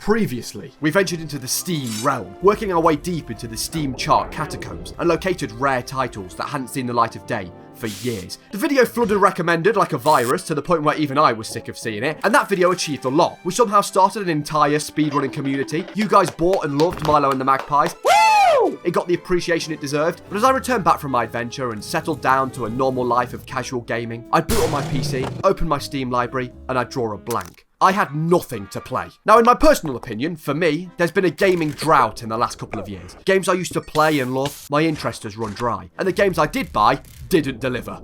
Previously, we ventured into the Steam realm, working our way deep into the Steam chart catacombs and located rare titles that hadn't seen the light of day for years. The video flooded recommended like a virus to the point where even I was sick of seeing it, and that video achieved a lot. We somehow started an entire speedrunning community. You guys bought and loved Milo and the Magpies. Woo! It got the appreciation it deserved, but as I returned back from my adventure and settled down to a normal life of casual gaming, I'd boot on my PC, open my Steam library, and I'd draw a blank. I had nothing to play. Now, in my personal opinion, for me, there's been a gaming drought in the last couple of years. Games I used to play and love, my interest has run dry. And the games I did buy didn't deliver.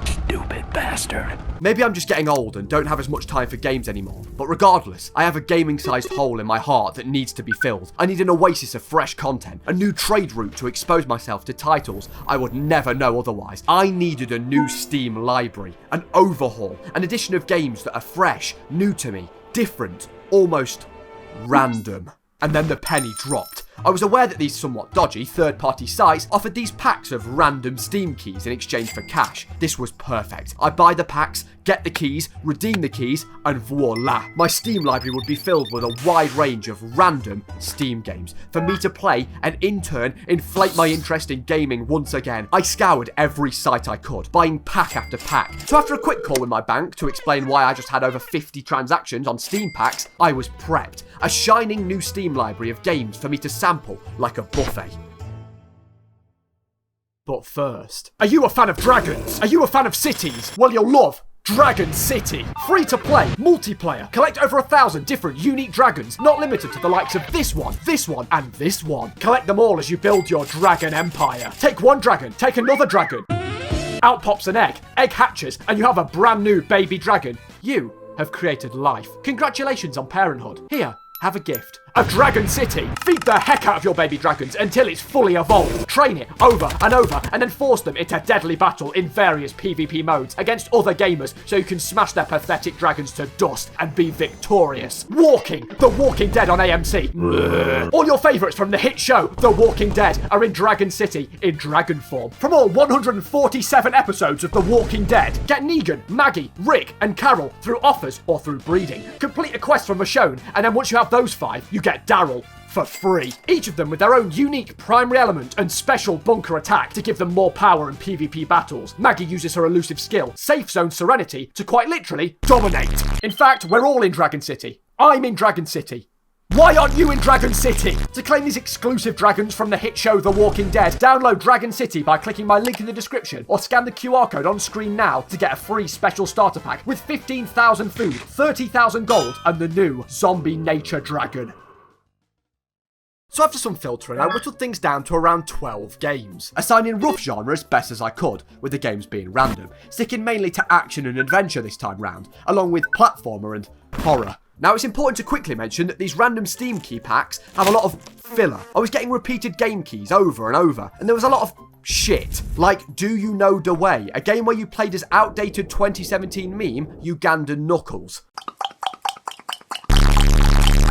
Stupid bastard. Maybe I'm just getting old and don't have as much time for games anymore, but regardless, I have a gaming-sized hole in my heart that needs to be filled. I need an oasis of fresh content, a new trade route to expose myself to titles I would never know otherwise. I needed a new Steam library, an overhaul, an edition of games that are fresh, new to me, different, almost random. And then the penny dropped. I was aware that these somewhat dodgy third-party sites offered these packs of random Steam keys in exchange for cash. This was perfect. I buy the packs, get the keys, redeem the keys, and voila. My Steam library would be filled with a wide range of random Steam games for me to play and in turn inflate my interest in gaming once again. I scoured every site I could, buying pack after pack. So after a quick call with my bank to explain why I just had over 50 transactions on Steam packs, I was prepped. A shining new Steam library of games for me to sample like a buffet. But first, are you a fan of dragons? Are you a fan of cities? Well, you'll love Dragon City. Free to play, multiplayer. Collect over 1,000 different unique dragons, not limited to the likes of this one, and this one. Collect them all as you build your dragon empire. Take one dragon, take another dragon. Out pops an egg hatches, and you have a brand new baby dragon. You have created life. Congratulations on parenthood. Here, have a gift. A Dragon City. Feed the heck out of your baby dragons until it's fully evolved. Train it over and over and then force them into deadly battle in various PvP modes against other gamers so you can smash their pathetic dragons to dust and be victorious. Walking. The Walking Dead on AMC. All your favourites from the hit show The Walking Dead are in Dragon City in dragon form. From all 147 episodes of The Walking Dead, get Negan, Maggie, Rick and Carol through offers or through breeding. Complete a quest from Michonne, and then once you have those 5, you get Daryl for free. Each of them with their own unique primary element and special bunker attack to give them more power in PvP battles. Maggie uses her elusive skill, Safe Zone Serenity, to quite literally dominate. In fact, we're all in Dragon City. I'm in Dragon City. Why aren't you in Dragon City? To claim these exclusive dragons from the hit show The Walking Dead, download Dragon City by clicking my link in the description or scan the QR code on screen now to get a free special starter pack with 15,000 food, 30,000 gold, and the new Zombie Nature Dragon. So after some filtering, I whittled things down to around 12 games, assigning rough genres best as I could, with the games being random, sticking mainly to action and adventure this time round, along with platformer and horror. Now, it's important to quickly mention that these random Steam key packs have a lot of filler. I was getting repeated game keys over and over, and there was a lot of shit. Like Do You Know the Way, a game where you played as outdated 2017 meme Ugandan Knuckles.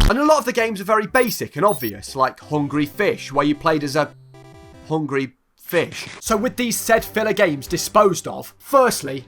And a lot of the games are very basic and obvious, like Hungry Fish, where you played as a hungry fish. So with these said filler games disposed of, firstly,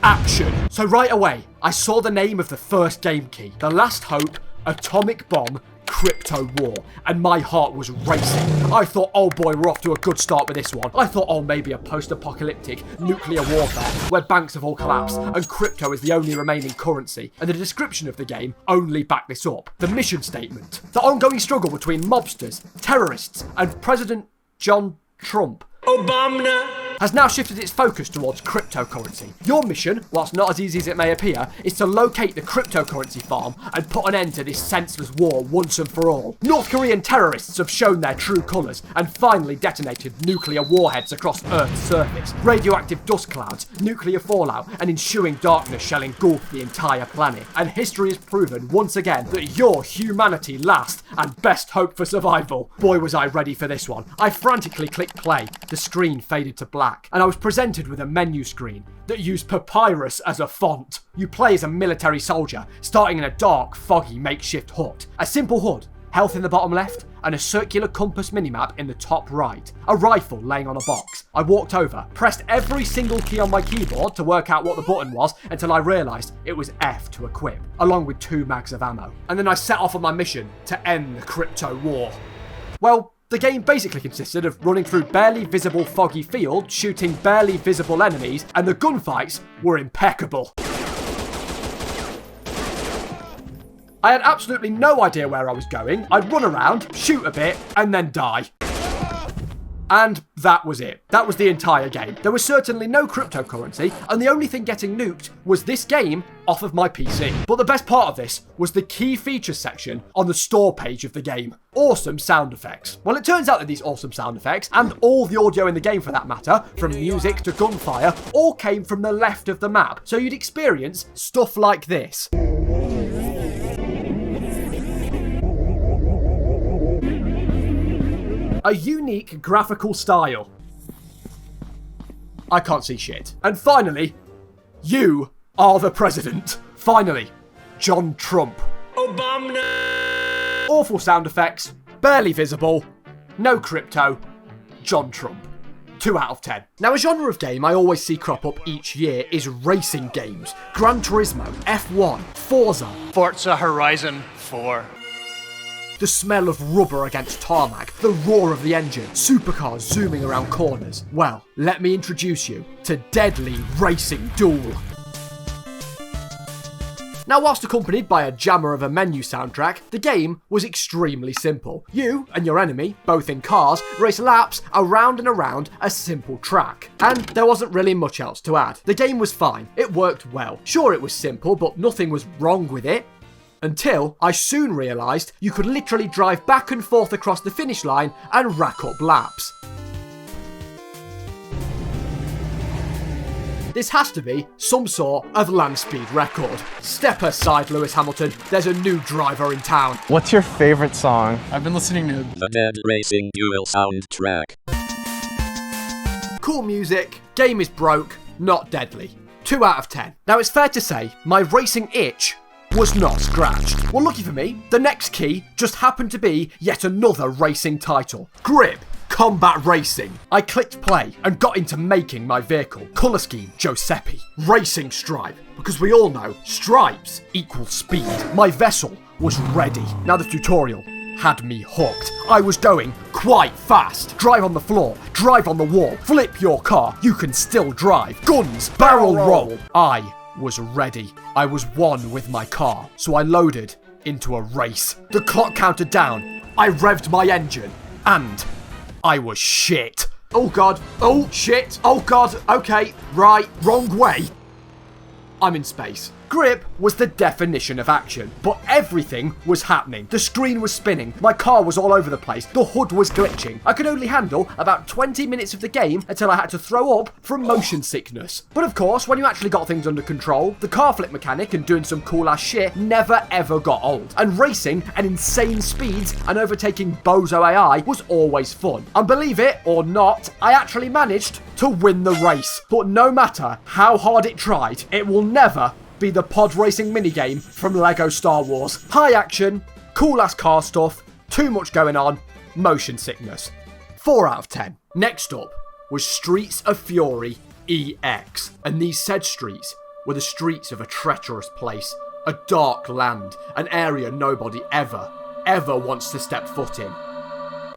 action. So right away, I saw the name of the first game key, The Last Hope, Atomic Bomb, Crypto War, and my heart was racing. I thought, oh boy, we're off to a good start with this one. I thought, oh, maybe a post-apocalyptic nuclear warfare where banks have all collapsed and crypto is the only remaining currency. And the description of the game only backed this up. The mission statement. The ongoing struggle between mobsters, terrorists, and President John Trump Obama has now shifted its focus towards cryptocurrency. Your mission, whilst not as easy as it may appear, is to locate the cryptocurrency farm and put an end to this senseless war once and for all. North Korean terrorists have shown their true colours and finally detonated nuclear warheads across Earth's surface. Radioactive dust clouds, nuclear fallout, and ensuing darkness shall engulf the entire planet. And history has proven once again that your humanity last and best hope for survival. Boy, was I ready for this one. I frantically clicked play. The screen faded to black, and I was presented with a menu screen that used papyrus as a font. You play as a military soldier, starting in a dark, foggy makeshift hut. A simple HUD, health in the bottom left, and a circular compass minimap in the top right. A rifle laying on a box. I walked over, pressed every single key on my keyboard to work out what the button was until I realised it was F to equip, along with 2 mags of ammo. And then I set off on my mission to end the crypto war. Well, the game basically consisted of running through barely visible foggy fields, shooting barely visible enemies, and the gunfights were impeccable. I had absolutely no idea where I was going. I'd run around, shoot a bit, and then die. And that was it. That was the entire game. There was certainly no cryptocurrency, and the only thing getting nuked was this game off of my PC. But the best part of this was the key features section on the store page of the game. Awesome sound effects. Well, it turns out that these awesome sound effects, and all the audio in the game for that matter, from music to gunfire, all came from the left of the map. So you'd experience stuff like this. A unique graphical style. I can't see shit. And finally, you are the president. Finally, John Trump. Obama. Awful sound effects, barely visible, no crypto, John Trump. 2 out of 10. Now, a genre of game I always see crop up each year is racing games. Gran Turismo, F1, Forza Horizon 4. The smell of rubber against tarmac, the roar of the engine, supercars zooming around corners. Well, let me introduce you to Deadly Racing Duel. Now, whilst accompanied by a jammer of a menu soundtrack, the game was extremely simple. You and your enemy, both in cars, race laps around and around a simple track. And there wasn't really much else to add. The game was fine. It worked well. Sure, it was simple, but nothing was wrong with it. Until I soon realised you could literally drive back and forth across the finish line and rack up laps. This has to be some sort of land speed record. Step aside, Lewis Hamilton, there's a new driver in town. What's your favorite song? I've been listening to The Dead Racing Duel soundtrack. Cool music, game is broke, not deadly. 2 out of 10. Now, it's fair to say my racing itch was not scratched. Well, lucky for me, the next key just happened to be yet another racing title. Grip Combat Racing. I clicked play and got into making my vehicle. Colour scheme, Joeseppi. Racing stripe, because we all know stripes equal speed. My vessel was ready. Now the tutorial had me hooked. I was going quite fast. Drive on the floor, drive on the wall, flip your car, you can still drive. Guns, barrel roll. I was ready. I was one with my car, so I loaded into a race. The clock counted down, I revved my engine, and I was shit. Oh god, oh shit, oh god, okay, right, wrong way. I'm in space. Grip was the definition of action, but everything was happening. The screen was spinning, my car was all over the place, the hood was glitching. I could only handle about 20 minutes of the game until I had to throw up from motion sickness. But of course, when you actually got things under control, the car flip mechanic and doing some cool ass shit never ever got old. And racing at insane speeds and overtaking bozo AI was always fun. And believe it or not, I actually managed to win the race. But no matter how hard it tried, it will never be the pod racing minigame from LEGO Star Wars. High action, cool ass car stuff, too much going on, motion sickness. 4 out of 10. Next up was Streets of Fury EX, and these said streets were the streets of a treacherous place, a dark land, an area nobody ever wants to step foot in.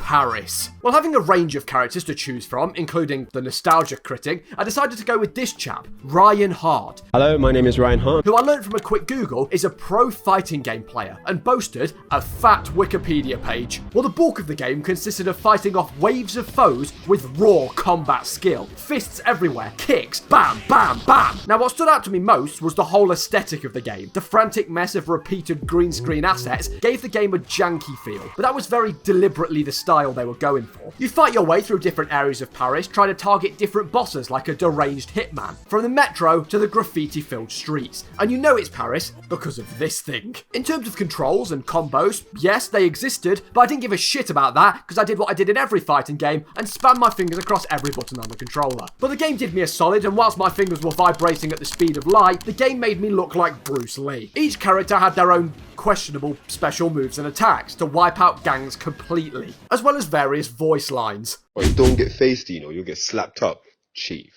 Paris. Well, having a range of characters to choose from, including the nostalgia critic, I decided to go with this chap, Ryan Hart. Hello, my name is Ryan Hart. Who I learned from a quick Google is a pro fighting game player and boasted a fat Wikipedia page. Well, the bulk of the game consisted of fighting off waves of foes with raw combat skill. Fists everywhere, kicks, bam, bam, bam. Now, what stood out to me most was the whole aesthetic of the game. The frantic mess of repeated green screen assets gave the game a janky feel, but that was very deliberately the style style they were going for. You fight your way through different areas of Paris, trying to target different bosses like a deranged hitman, from the metro to the graffiti-filled streets. And you know it's Paris because of this thing. In terms of controls and combos, yes, they existed, but I didn't give a shit about that because I did what I did in every fighting game and spammed my fingers across every button on the controller. But the game did me a solid, and whilst my fingers were vibrating at the speed of light, the game made me look like Bruce Lee. Each character had their own questionable special moves and attacks to wipe out gangs completely, as well as various voice lines. Or you don't get faced, you know, you'll get slapped up, chief.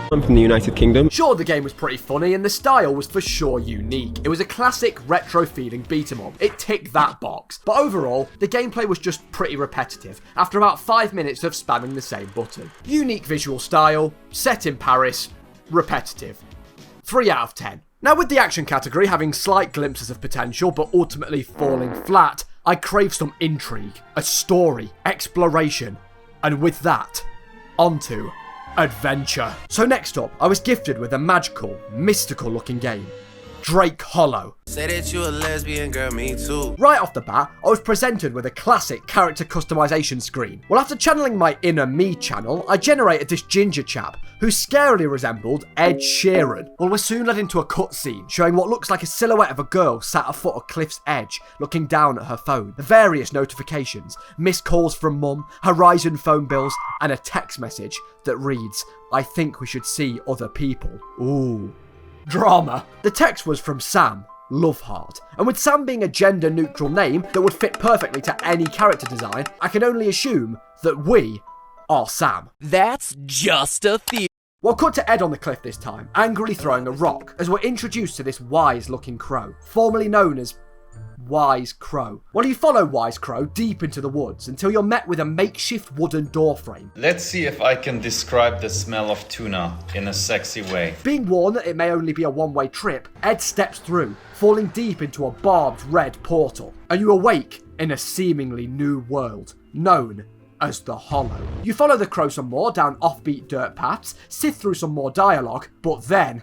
I'm from the United Kingdom. Sure, the game was pretty funny and the style was for sure unique. It was a classic retro feeling beat 'em up. It ticked that box. But overall, the gameplay was just pretty repetitive after about 5 minutes of spamming the same button. Unique visual style, set in Paris, repetitive. 3 out of 10. Now, with the action category having slight glimpses of potential but ultimately falling flat, I crave some intrigue, a story, exploration, and with that, onto adventure. So next up, I was gifted with a magical, mystical looking game, Drake Hollow. Say that you a lesbian, girl, me too. Right off the bat, I was presented with a classic character customization screen. Well, after channeling my inner me channel, I generated this ginger chap who scarily resembled Ed Sheeran. Well, we're soon led into a cutscene showing what looks like a silhouette of a girl sat afoot a cliff's edge, looking down at her phone. Various notifications, missed calls from mum, Horizon phone bills, and a text message that reads, "I think we should see other people." Ooh. Drama. The text was from Sam, Loveheart, and with Sam being a gender-neutral name that would fit perfectly to any character design, I can only assume that we are Sam. That's just a theory. Well, cut to Ed on the cliff this time, angrily throwing a rock, as we're introduced to this wise-looking crow, formerly known as Wise Crow. Well, you follow Wise Crow deep into the woods until you're met with a makeshift wooden door frame. Let's see if I can describe the smell of tuna in a sexy way. Being warned that it may only be a one-way trip, Ed steps through, falling deep into a barbed red portal, and you awake in a seemingly new world, known as the Hollow. You follow the crow some more down offbeat dirt paths, sift through some more dialogue, but then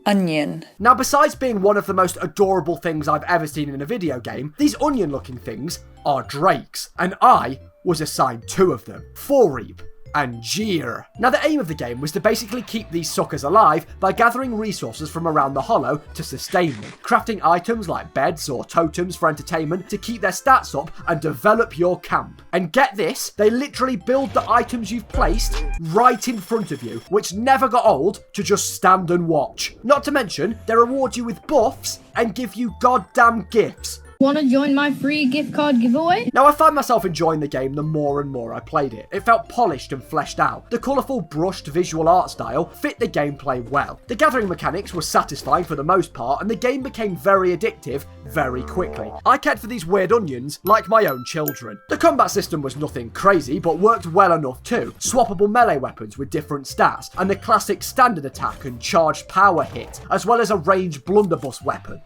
onion. Now, besides being one of the most adorable things I've ever seen in a video game, these onion-looking things are drakes, and I was assigned 2 of them, Foreep and Jeer. Now, the aim of the game was to basically keep these suckers alive by gathering resources from around the Hollow to sustain them, crafting items like beds or totems for entertainment to keep their stats up and develop your camp. And get this, they literally build the items you've placed right in front of you, which never got old to just stand and watch. Not to mention, they reward you with buffs and give you goddamn gifts. Want to join my free gift card giveaway? Now, I find myself enjoying the game the more and more I played it. It felt polished and fleshed out. The colourful, brushed visual art style fit the gameplay well. The gathering mechanics were satisfying for the most part, and the game became very addictive very quickly. I cared for these weird onions like my own children. The combat system was nothing crazy, but worked well enough too. Swappable melee weapons with different stats, and the classic standard attack and charged power hit, as well as a ranged blunderbuss weapon.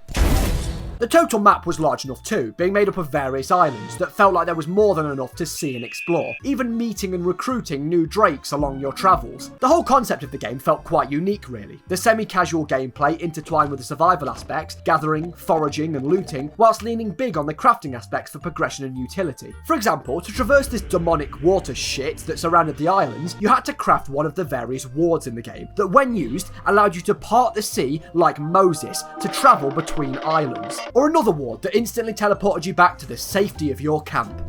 The total map was large enough too, being made up of various islands that felt like there was more than enough to see and explore, even meeting and recruiting new drakes along your travels. The whole concept of the game felt quite unique really. The semi-casual gameplay intertwined with the survival aspects, gathering, foraging and looting, whilst leaning big on the crafting aspects for progression and utility. For example, to traverse this demonic water shit that surrounded the islands, you had to craft one of the various wards in the game that when used allowed you to part the sea like Moses to travel between islands. Or another ward that instantly teleported you back to the safety of your camp.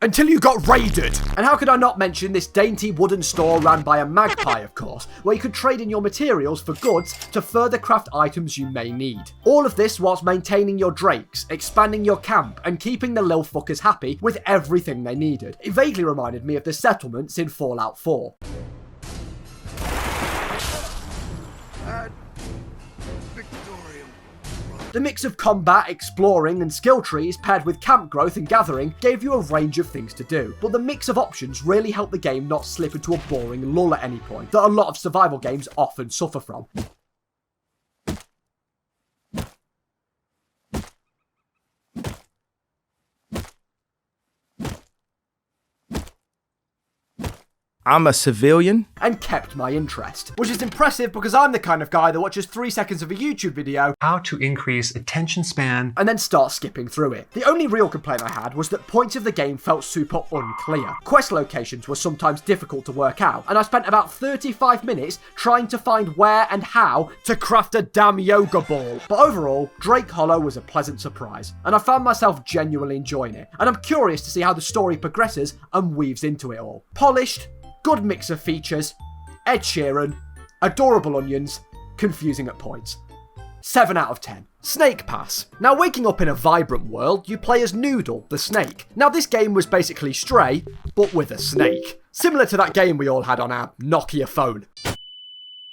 Until you got raided! And how could I not mention this dainty wooden store ran by a magpie, of course, where you could trade in your materials for goods to further craft items you may need. All of this whilst maintaining your drakes, expanding your camp, and keeping the lil fuckers happy with everything they needed. It vaguely reminded me of the settlements in Fallout 4. The mix of combat, exploring, and skill trees paired with camp growth and gathering gave you a range of things to do, but the mix of options really helped the game not slip into a boring lull at any point that a lot of survival games often suffer from. I'm a civilian. And kept my interest. Which is impressive because I'm the kind of guy that watches 3 seconds of a YouTube video, how to increase attention span, and then start skipping through it. The only real complaint I had was that points of the game felt super unclear. Quest locations were sometimes difficult to work out, and I spent about 35 minutes trying to find where and how to craft a damn yoga ball. But overall, Drake Hollow was a pleasant surprise, and I found myself genuinely enjoying it, and I'm curious to see how the story progresses and weaves into it all. Polished, good mix of features, Ed Sheeran, adorable onions, confusing at points. 7 out of 10. Snake Pass. Now, waking up in a vibrant world, you play as Noodle, the snake. Now, this game was basically Stray, but with a snake. Similar to that game we all had on our Nokia phone.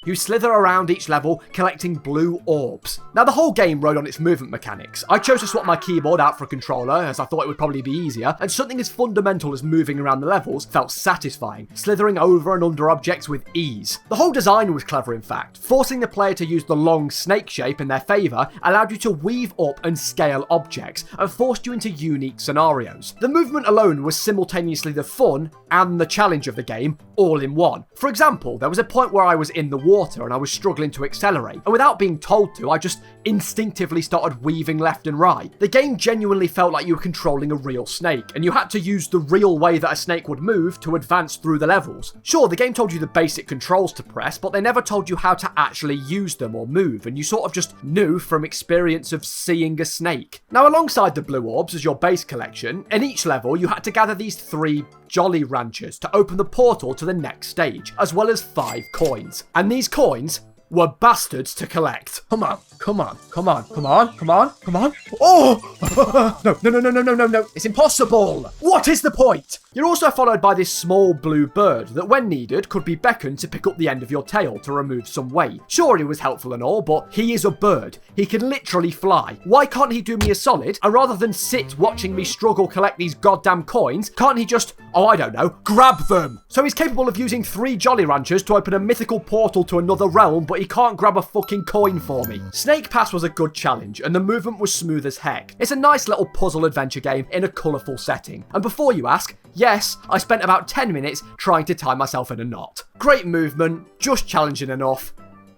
You slither around each level, collecting blue orbs. Now, the whole game rode on its movement mechanics. I chose to swap my keyboard out for a controller, as I thought it would probably be easier, and something as fundamental as moving around the levels felt satisfying, slithering over and under objects with ease. The whole design was clever, in fact. Forcing the player to use the long snake shape in their favour allowed you to weave up and scale objects, and forced you into unique scenarios. The movement alone was simultaneously the fun and the challenge of the game, all in one. For example, there was a point where I was in the water and I was struggling to accelerate, and without being told to, I just instinctively started weaving left and right. The game genuinely felt like you were controlling a real snake, and you had to use the real way that a snake would move to advance through the levels. Sure, the game told you the basic controls to press, but they never told you how to actually use them or move, and you sort of just knew from experience of seeing a snake. Now, alongside the blue orbs as your base collection, in each level you had to gather these 3 Jolly Ranchers to open the portal to the next stage, as well as 5 coins. And these coins were bastards to collect. Come on, come on, come on, come on, come on, come on. Oh! No. It's impossible. What is the point? You're also followed by this small blue bird that, when needed, could be beckoned to pick up the end of your tail to remove some weight. Sure, he was helpful and all, but he is a bird. He can literally fly. Why can't he do me a solid? And rather than sit watching me struggle collect these goddamn coins, can't he just, oh, I don't know, grab them? So he's capable of using 3 Jolly Ranchers to open a mythical portal to another realm, but he can't grab a fucking coin for me. Snake Pass was a good challenge, and the movement was smooth as heck. It's a nice little puzzle adventure game in a colourful setting. And before you ask, yes, I spent about 10 minutes trying to tie myself in a knot. Great movement, just challenging enough.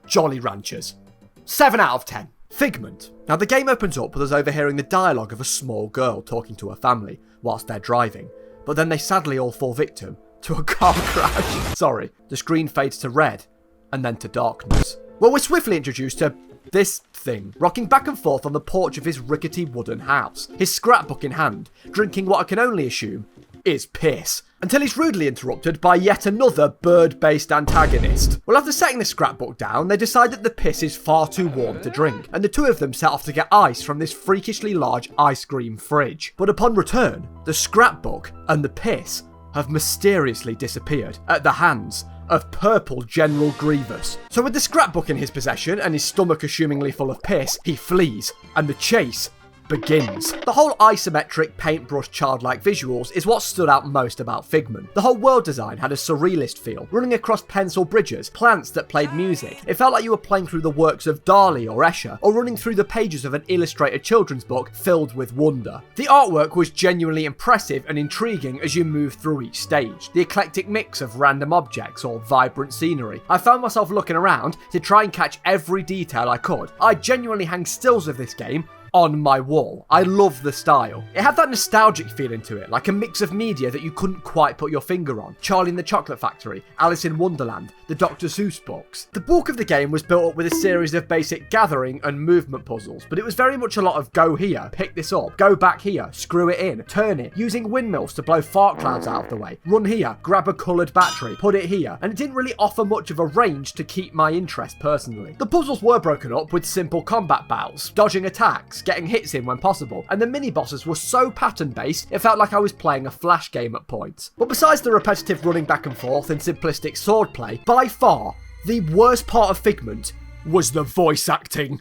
Jolly Ranchers. 7 out of 10. Figment. Now, the game opens up with us overhearing the dialogue of a small girl talking to her family whilst they're driving, but then they sadly all fall victim to a car crash. Sorry, the screen fades to red and then to darkness. Well, we're swiftly introduced to this thing, rocking back and forth on the porch of his rickety wooden house, his scrapbook in hand, drinking what I can only assume is piss, until he's rudely interrupted by yet another bird-based antagonist. Well, after setting the scrapbook down, they decide that the piss is far too warm to drink, and the two of them set off to get ice from this freakishly large ice cream fridge. But upon return, the scrapbook and the piss have mysteriously disappeared at the hands of Purple General Grievous. So with the scrapbook in his possession and his stomach assumingly full of piss, he flees, and the chase begins. The whole isometric, paintbrush, childlike visuals is what stood out most about Figment. The whole world design had a surrealist feel, running across pencil bridges, plants that played music. It felt like you were playing through the works of Dali or Escher, or running through the pages of an illustrated children's book filled with wonder. The artwork was genuinely impressive and intriguing as you moved through each stage. The eclectic mix of random objects or vibrant scenery. I found myself looking around to try and catch every detail I could. I genuinely hang stills of this game on my wall. I love the style. It had that nostalgic feeling to it, like a mix of media that you couldn't quite put your finger on. Charlie and the Chocolate Factory, Alice in Wonderland, the Dr. Seuss books. The bulk of the game was built up with a series of basic gathering and movement puzzles, but it was very much a lot of go here, pick this up, go back here, screw it in, turn it, using windmills to blow fart clouds out of the way, run here, grab a coloured battery, put it here, and it didn't really offer much of a range to keep my interest personally. The puzzles were broken up with simple combat battles, dodging attacks, getting hits in when possible, and the mini-bosses were so pattern-based it felt like I was playing a flash game at points. But besides the repetitive running back and forth and simplistic swordplay, by far, the worst part of Figment was the voice acting.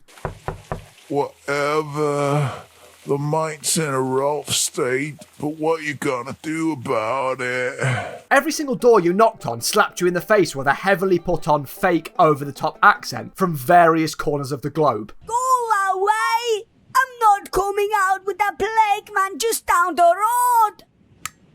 Whatever. The mate's in a rough state, but what you gonna do about it? Every single door you knocked on slapped you in the face with a heavily put on fake over-the-top accent from various corners of the globe. Go away! I'm not coming out with a plague man just down the road!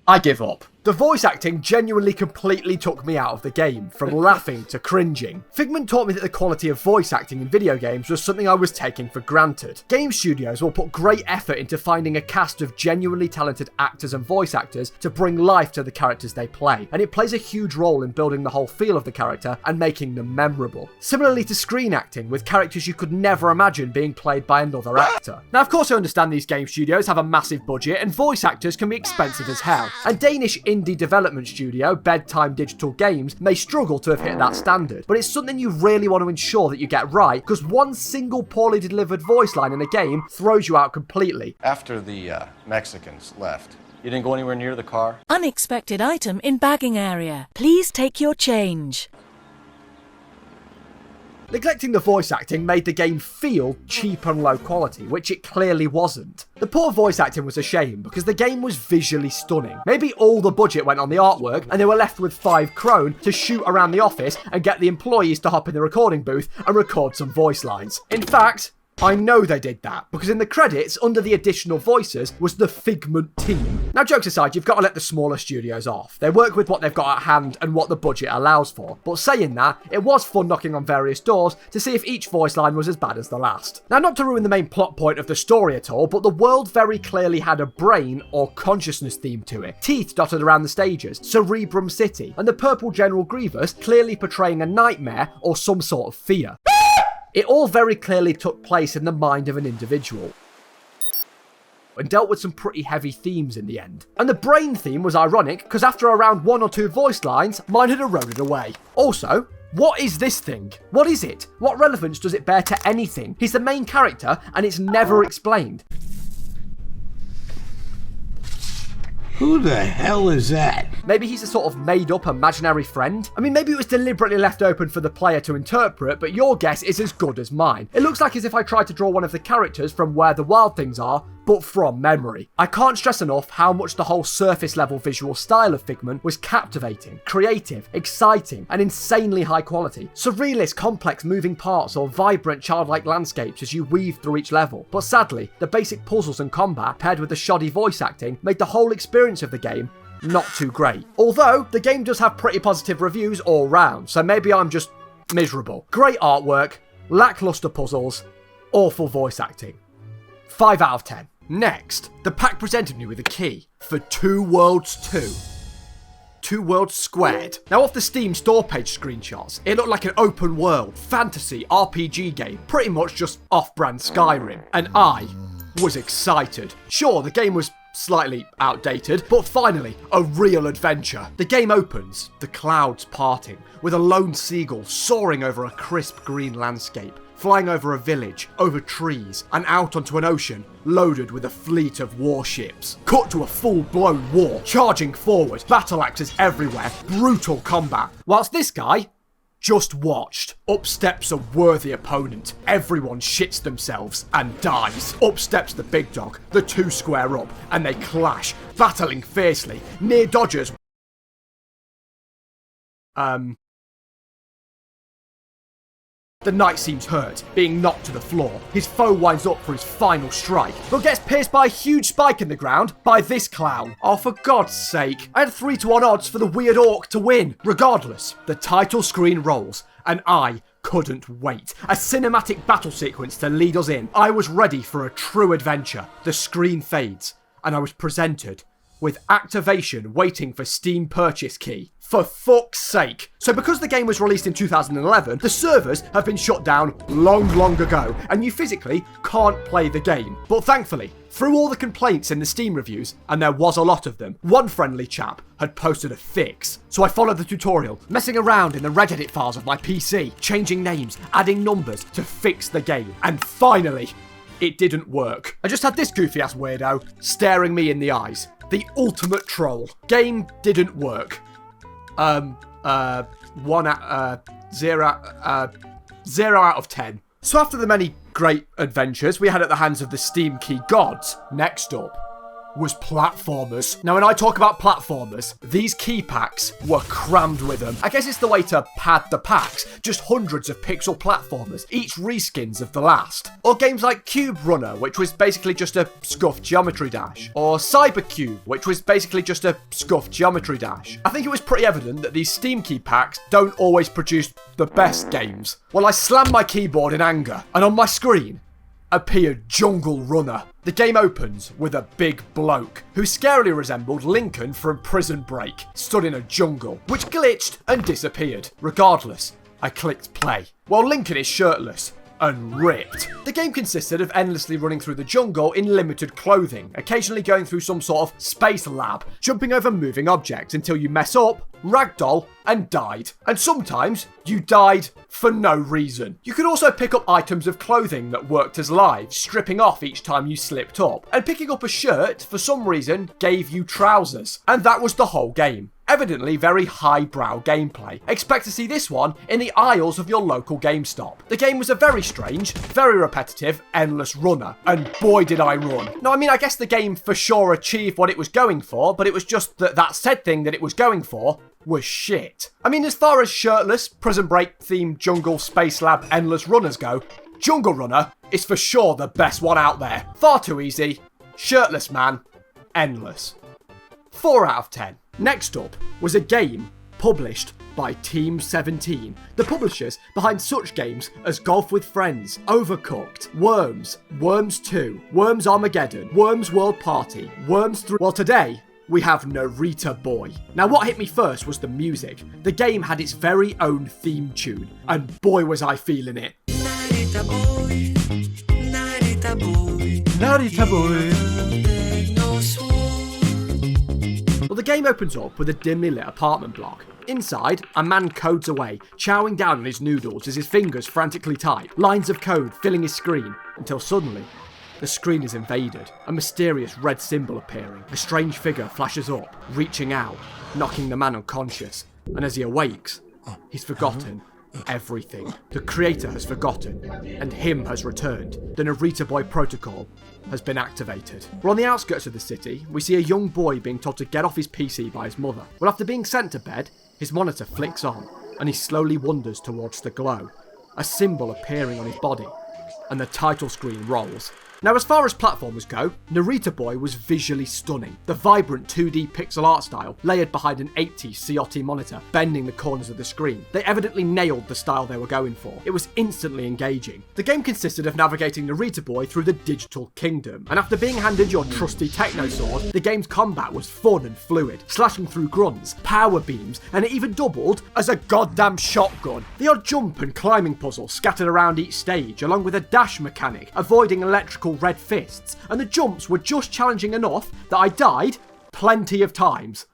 I give up. The voice acting genuinely completely took me out of the game, from laughing to cringing. Figment taught me that the quality of voice acting in video games was something I was taking for granted. Game studios will put great effort into finding a cast of genuinely talented actors and voice actors to bring life to the characters they play, and it plays a huge role in building the whole feel of the character and making them memorable. Similarly to screen acting, with characters you could never imagine being played by another actor. Now, of course I understand these game studios have a massive budget and voice actors can be expensive as hell, and Danish indie development studio Bedtime Digital Games may struggle to have hit that standard, but it's something you really want to ensure that you get right, because one single poorly delivered voice line in a game throws you out completely. After the Mexicans left, you didn't go anywhere near the car? Unexpected item in bagging area. Please take your change. Neglecting the voice acting made the game feel cheap and low quality, which it clearly wasn't. The poor voice acting was a shame because the game was visually stunning. Maybe all the budget went on the artwork and they were left with 5 krone to shoot around the office and get the employees to hop in the recording booth and record some voice lines. In fact, I know they did that, because in the credits, under the additional voices, was the Figment team. Now, jokes aside, you've got to let the smaller studios off. They work with what they've got at hand and what the budget allows for. But saying that, it was fun knocking on various doors to see if each voice line was as bad as the last. Now, not to ruin the main plot point of the story at all, but the world very clearly had a brain or consciousness theme to it. Teeth dotted around the stages, Cerebrum City, and the purple General Grievous clearly portraying a nightmare or some sort of fear. It all very clearly took place in the mind of an individual, and dealt with some pretty heavy themes in the end. And the brain theme was ironic, because after around 1 or 2 voice lines, mine had eroded away. Also, what is this thing? What is it? What relevance does it bear to anything? He's the main character, and it's never explained. Who the hell is that? Maybe he's a sort of made-up imaginary friend? I mean, maybe it was deliberately left open for the player to interpret, but your guess is as good as mine. It looks like as if I tried to draw one of the characters from Where the Wild Things Are, but from memory. I can't stress enough how much the whole surface level visual style of Figment was captivating, creative, exciting, and insanely high quality. Surrealist, complex moving parts or vibrant childlike landscapes as you weave through each level. But sadly, the basic puzzles and combat paired with the shoddy voice acting made the whole experience of the game not too great. Although, the game does have pretty positive reviews all round, so maybe I'm just miserable. Great artwork, lackluster puzzles, awful voice acting. 5 out of 10. Next, the pack presented me with a key for 2 Worlds 2. 2 Worlds Squared. Now, off the Steam store page screenshots, it looked like an open world, fantasy, RPG game, pretty much just off-brand Skyrim, and I was excited. Sure, the game was slightly outdated, but finally, a real adventure. The game opens, the clouds parting, with a lone seagull soaring over a crisp green landscape, flying over a village, over trees, and out onto an ocean loaded with a fleet of warships. Cut to a full-blown war, charging forward, battle axes everywhere, brutal combat, whilst this guy just watched. Up steps a worthy opponent. Everyone shits themselves and dies. Up steps the big dog. The 2 square up, and they clash, battling fiercely. Near dodgers. The knight seems hurt, being knocked to the floor. His foe winds up for his final strike, but gets pierced by a huge spike in the ground by this clown. Oh, for God's sake. I had 3-1 odds for the weird orc to win. Regardless, the title screen rolls, and I couldn't wait. A cinematic battle sequence to lead us in. I was ready for a true adventure. The screen fades, and I was presented with activation waiting for Steam purchase key. For fuck's sake. So because the game was released in 2011, the servers have been shut down long ago, and you physically can't play the game. But thankfully, through all the complaints in the Steam reviews, and there was a lot of them, one friendly chap had posted a fix. So I followed the tutorial, messing around in the regedit files of my PC, changing names, adding numbers to fix the game. And finally, it didn't work. I just had this goofy ass weirdo staring me in the eyes. The ultimate troll. Game didn't work. 0 out of 10. So after the many great adventures we had at the hands of the Steam key gods, next up, was platformers. Now, when I talk about platformers, these key packs were crammed with them. I guess it's the way to pad the packs, just hundreds of pixel platformers, each reskins of the last. Or games like Cube Runner, which was basically just a scuffed Geometry Dash. Or Cybercube, which was basically just a scuffed Geometry Dash. I think it was pretty evident that these Steam key packs don't always produce the best games. Well, I slammed my keyboard in anger, and on my screen appeared Jungle Runner. The game opens with a big bloke who scarily resembled Lincoln from Prison Break, stood in a jungle, which glitched and disappeared. Regardless, I clicked play. Well, Lincoln is shirtless and ripped. The game consisted of endlessly running through the jungle in limited clothing, occasionally going through some sort of space lab, jumping over moving objects until you mess up, ragdoll, and died. And sometimes you died for no reason. You could also pick up items of clothing that worked as lives, stripping off each time you slipped up. And picking up a shirt, for some reason, gave you trousers. And that was the whole game. Evidently very highbrow gameplay. Expect to see this one in the aisles of your local GameStop. The game was a very strange, very repetitive, endless runner. And boy did I run. No, I mean, I guess the game for sure achieved what it was going for, but it was just that said thing that it was going for was shit. I mean, as far as shirtless, Prison Break themed jungle space lab endless runners go, Jungle Runner is for sure the best one out there. Far too easy, shirtless man, endless. 4 out of 10. Next up was a game published by Team 17, the publishers behind such games as Golf with Friends, Overcooked, Worms, Worms 2, Worms Armageddon, Worms World Party, Worms 3. Well, today we have Narita Boy. Now, what hit me first was the music. The game had its very own theme tune, and boy was I feeling it. Narita Boy, Narita Boy, Narita Boy. Well, the game opens up with a dimly lit apartment block. Inside, a man codes away, chowing down on his noodles as his fingers frantically type, lines of code filling his screen, until suddenly, the screen is invaded, a mysterious red symbol appearing. A strange figure flashes up, reaching out, knocking the man unconscious, and as he awakes, he's forgotten everything. The creator has forgotten, and him has returned. The Narita Boy protocol has been activated. We're on the outskirts of the city. We see a young boy being told to get off his PC by his mother. Well, after being sent to bed, his monitor flicks on, and he slowly wanders towards the glow, a symbol appearing on his body, and the title screen rolls. Now, as far as platformers go, Narita Boy was visually stunning. The vibrant 2D pixel art style, layered behind an 80 CRT monitor, bending the corners of the screen. They evidently nailed the style they were going for. It was instantly engaging. The game consisted of navigating Narita Boy through the digital kingdom, and after being handed your trusty techno sword, the game's combat was fun and fluid, slashing through grunts, power beams, and it even doubled as a goddamn shotgun. The odd jump and climbing puzzle scattered around each stage, along with a dash mechanic, avoiding electrical red fists, and the jumps were just challenging enough that I died plenty of times.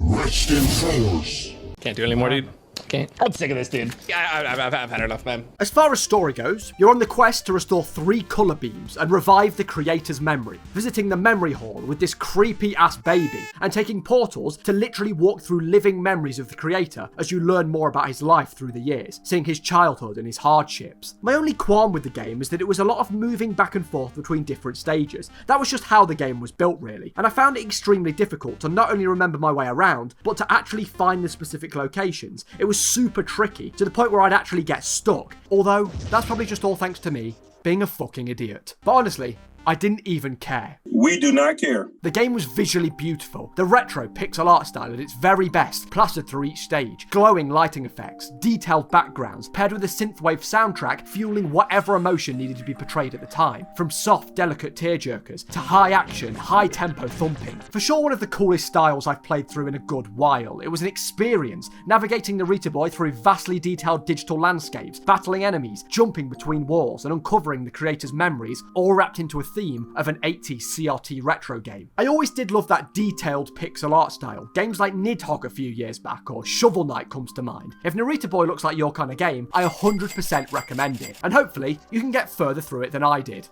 Rest in force. Can't do any more, dude. Can't. I'm sick of this, dude. I've had enough, man. As far as story goes, you're on the quest to restore 3 colour beams and revive the creator's memory, visiting the memory hall with this creepy-ass baby, and taking portals to literally walk through living memories of the creator as you learn more about his life through the years, seeing his childhood and his hardships. My only qualm with the game is that it was a lot of moving back and forth between different stages. That was just how the game was built, really, and I found it extremely difficult to not only remember my way around, but to actually find the specific locations. It was super tricky, to the point where I'd actually get stuck. Although, that's probably just all thanks to me being a fucking idiot. But honestly, I didn't even care. We do not care. The game was visually beautiful. The retro pixel art style at its very best, plastered through each stage. Glowing lighting effects, detailed backgrounds, paired with a synthwave soundtrack fueling whatever emotion needed to be portrayed at the time. From soft, delicate tearjerkers to high action, high tempo thumping. For sure one of the coolest styles I've played through in a good while. It was an experience, navigating Narita Boy through vastly detailed digital landscapes, battling enemies, jumping between walls, and uncovering the creator's memories, all wrapped into a theme of an 80s CRT retro game. I always did love that detailed pixel art style. Games like Nidhogg a few years back, or Shovel Knight comes to mind. If Narita Boy looks like your kind of game, I 100% recommend it, and hopefully you can get further through it than I did.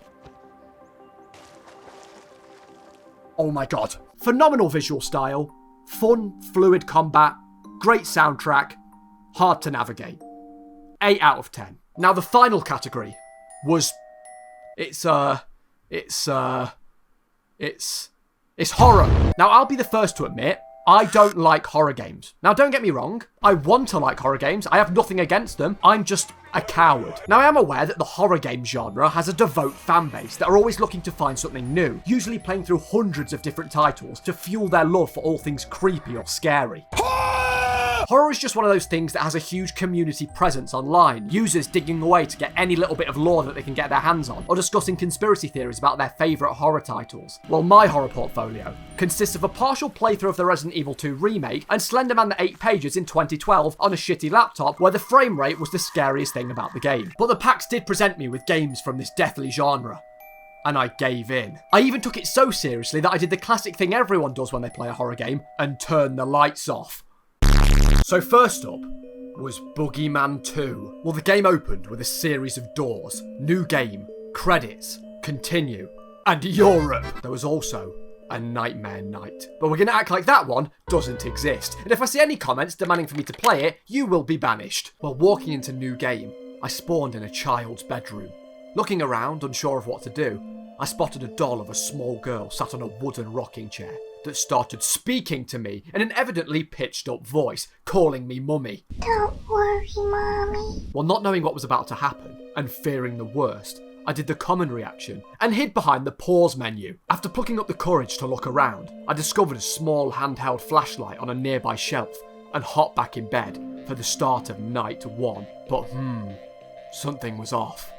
Oh my god. Phenomenal visual style, fun, fluid combat, great soundtrack, hard to navigate. 8 out of 10. Now the final category was... It's It's horror. Now, I'll be the first to admit, I don't like horror games. Now, don't get me wrong. I want to like horror games. I have nothing against them. I'm just a coward. Now, I am aware that the horror game genre has a devout fan base that are always looking to find something new, usually playing through hundreds of different titles to fuel their love for all things creepy or scary. Horror is just one of those things that has a huge community presence online, users digging away to get any little bit of lore that they can get their hands on, or discussing conspiracy theories about their favourite horror titles. Well, my horror portfolio consists of a partial playthrough of the Resident Evil 2 remake and Slender Man the 8 Pages in 2012 on a shitty laptop where the frame rate was the scariest thing about the game. But the PAX did present me with games from this deathly genre, and I gave in. I even took it so seriously that I did the classic thing everyone does when they play a horror game and turn the lights off. So first up was Boogeyman 2. Well, the game opened with a series of doors, new game, credits, continue, and Europe. There was also a Nightmare Night. But we're going to act like that one doesn't exist. And if I see any comments demanding for me to play it, you will be banished. While walking into new game, I spawned in a child's bedroom. Looking around, unsure of what to do, I spotted a doll of a small girl sat on a wooden rocking chair that started speaking to me in an evidently pitched up voice, calling me mummy. Don't worry, Mommy. Well, not knowing what was about to happen, and fearing the worst, I did the common reaction, and hid behind the pause menu. After plucking up the courage to look around, I discovered a small handheld flashlight on a nearby shelf, and hopped back in bed for the start of night 1. But something was off.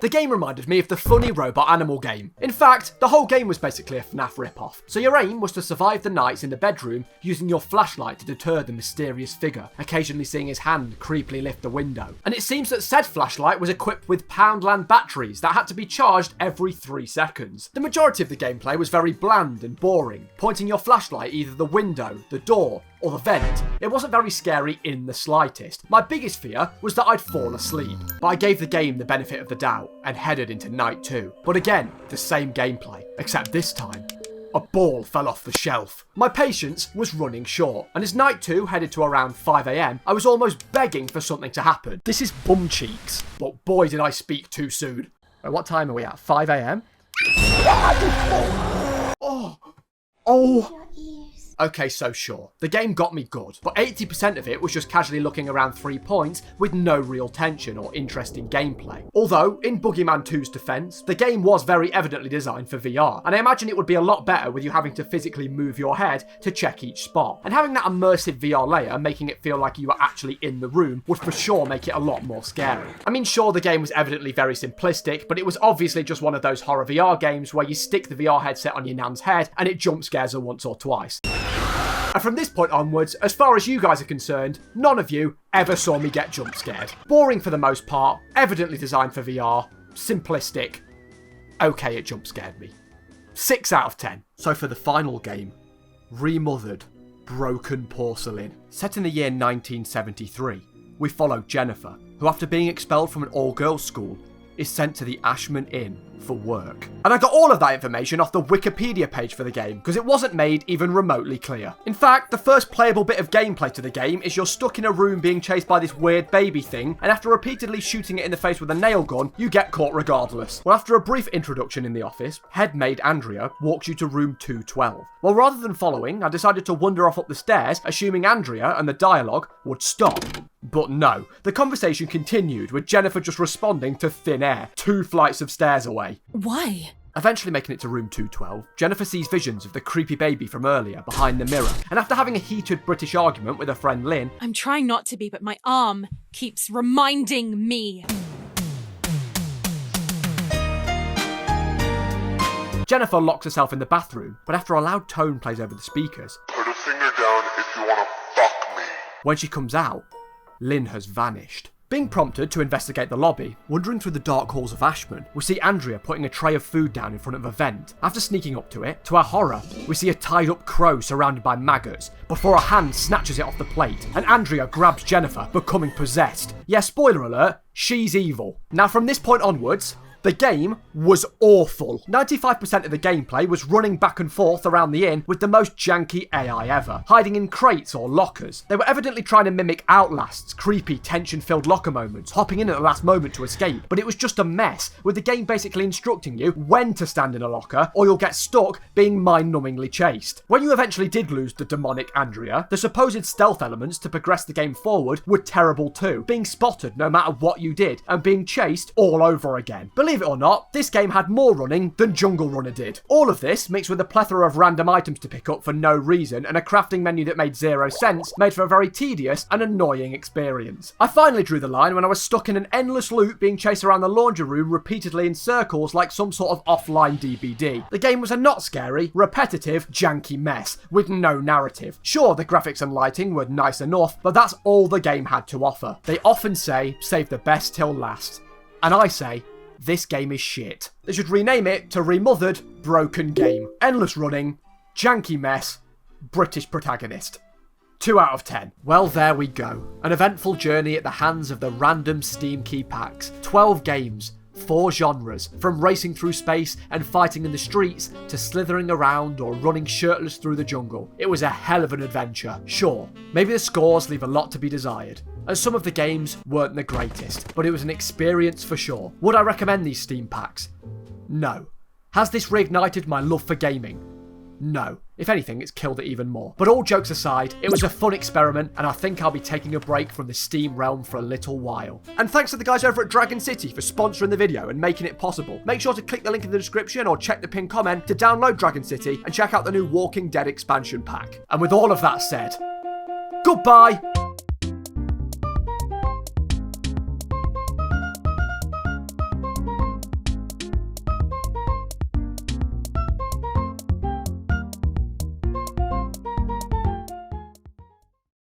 The game reminded me of the funny robot animal game. In fact, the whole game was basically a FNAF ripoff. So your aim was to survive the nights in the bedroom using your flashlight to deter the mysterious figure, occasionally seeing his hand creepily lift the window. And it seems that said flashlight was equipped with Poundland batteries that had to be charged every 3 seconds. The majority of the gameplay was very bland and boring, pointing your flashlight either the window, the door, or the vent. It wasn't very scary in the slightest. My biggest fear was that I'd fall asleep, but I gave the game the benefit of the doubt and headed into night 2. But again, the same gameplay, except this time, a ball fell off the shelf. My patience was running short, and as night 2 headed to around 5 AM, I was almost begging for something to happen. This is bum cheeks, but boy did I speak too soon. At what time are we at? 5 AM? Oh. Okay, so sure, the game got me good, but 80% of it was just casually looking around 3 points with no real tension or interesting gameplay. Although, in Boogeyman 2's defense, the game was very evidently designed for VR, and I imagine it would be a lot better with you having to physically move your head to check each spot. And having that immersive VR layer making it feel like you were actually in the room would for sure make it a lot more scary. I mean, sure, the game was evidently very simplistic, but it was obviously just one of those horror VR games where you stick the VR headset on your nan's head and it jump scares her once or twice. And from this point onwards, as far as you guys are concerned, none of you ever saw me get jump scared. Boring for the most part, evidently designed for VR, simplistic. Okay, it jump scared me. 6 out of 10. So for the final game, Remothered Broken Porcelain. Set in the year 1973, we follow Jennifer, who after being expelled from an all-girls school, is sent to the Ashman Inn for work. And I got all of that information off the Wikipedia page for the game, because it wasn't made even remotely clear. In fact, the first playable bit of gameplay to the game is you're stuck in a room being chased by this weird baby thing, and after repeatedly shooting it in the face with a nail gun, you get caught regardless. Well, after a brief introduction in the office, head maid Andrea walks you to room 212. Well, rather than following, I decided to wander off up the stairs, assuming Andrea and the dialogue would stop. But no, the conversation continued, with Jennifer just responding to thin air, 2 flights of stairs away. Why? Eventually making it to room 212, Jennifer sees visions of the creepy baby from earlier behind the mirror, and after having a heated British argument with her friend Lynn... I'm trying not to be, but my arm keeps reminding me. Jennifer locks herself in the bathroom, but after a loud tone plays over the speakers... Put a finger down if you wanna fuck me. When she comes out, Lynn has vanished. Being prompted to investigate the lobby, wandering through the dark halls of Ashman, we see Andrea putting a tray of food down in front of a vent. After sneaking up to it, to our horror, we see a tied up crow surrounded by maggots, before a hand snatches it off the plate, and Andrea grabs Jennifer, becoming possessed. Yeah, spoiler alert, she's evil. Now from this point onwards, The game was awful. 95% of the gameplay was running back and forth around the inn with the most janky AI ever, hiding in crates or lockers. They were evidently trying to mimic Outlast's creepy, tension-filled locker moments, hopping in at the last moment to escape, but it was just a mess, with the game basically instructing you when to stand in a locker or you'll get stuck being mind-numbingly chased. When you eventually did lose the demonic Andrea, the supposed stealth elements to progress the game forward were terrible too, being spotted no matter what you did and being chased all over again. Believe it or not, this game had more running than Jungle Runner did. All of this, mixed with a plethora of random items to pick up for no reason and a crafting menu that made zero sense, made for a very tedious and annoying experience. I finally drew the line when I was stuck in an endless loop being chased around the laundry room repeatedly in circles like some sort of offline DBD. The game was a not scary, repetitive, janky mess, with no narrative. Sure, the graphics and lighting were nice enough, but that's all the game had to offer. They often say, save the best till last. And I say, this game is shit. They should rename it to Remothered Broken Game. Endless running, janky mess, British protagonist. 2 out of 10. Well, there we go. An eventful journey at the hands of the random Steam key packs. 12 games, 4 genres, from racing through space and fighting in the streets to slithering around or running shirtless through the jungle. It was a hell of an adventure, sure. Maybe the scores leave a lot to be desired, and some of the games weren't the greatest, but it was an experience for sure. Would I recommend these Steam packs? No. Has this reignited my love for gaming? No. If anything, it's killed it even more. But all jokes aside, it was a fun experiment, and I think I'll be taking a break from the Steam realm for a little while. And thanks to the guys over at Dragon City for sponsoring the video and making it possible. Make sure to click the link in the description or check the pinned comment to download Dragon City and check out the new Walking Dead expansion pack. And with all of that said, goodbye!